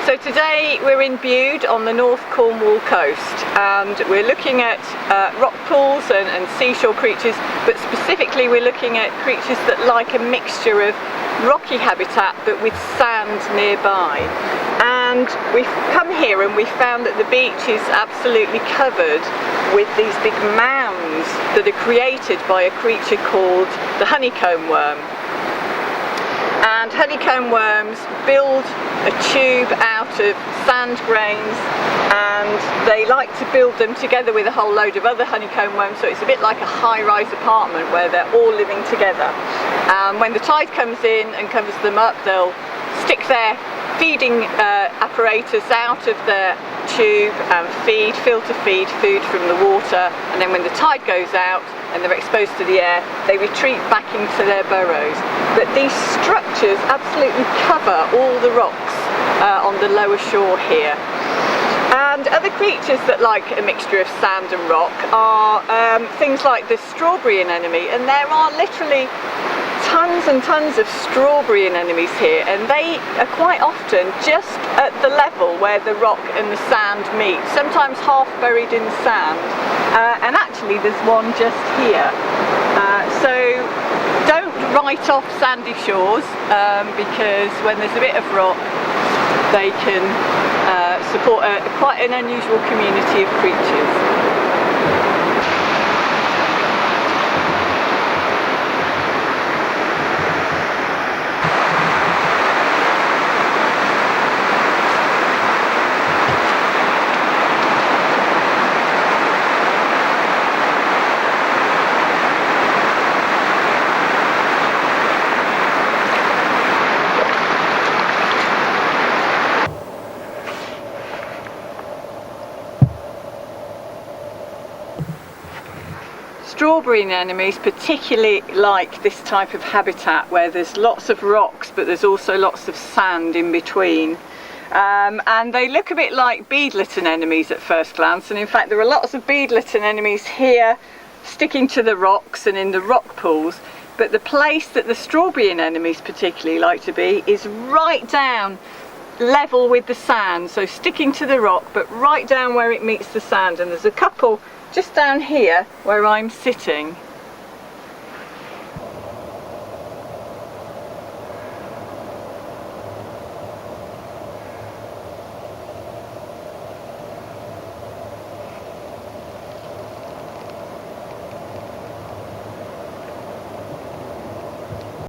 So today we're in Bude on the North Cornwall coast, and we're looking at rock pools and seashore creatures, but specifically we're looking at creatures that like a mixture of rocky habitat but with sand nearby. And we've come here and we found that the beach is absolutely covered with these big mounds that are created by a creature called the honeycomb worm. And honeycomb worms build a tube out of sand grains, and they like to build them together with a whole load of other honeycomb worms, so it's a bit like a high-rise apartment where they're all living together. When the tide comes in and covers them up, they'll stick their feeding apparatus out of their tube and filter feed food from the water, and then when the tide goes out and they're exposed to the air, they retreat back into their burrows. But these structures absolutely cover all the rocks on the lower shore here. And other creatures that like a mixture of sand and rock are things like the strawberry anemone, and there are literally tons and tons of strawberry anemones here, and they are quite often just at the level where the rock and the sand meet, sometimes half buried in sand, and actually there's one just here. So don't write off sandy shores, because when there's a bit of rock they can support quite an unusual community of creatures. Strawberry anemones particularly like this type of habitat where there's lots of rocks but there's also lots of sand in between. And they look a bit like beadlet anemones at first glance, and in fact there are lots of beadlet anemones here sticking to the rocks and in the rock pools, but the place that the strawberry anemones particularly like to be is right down level with the sand, so sticking to the rock but right down where it meets the sand, and there's a couple just down here where I'm sitting.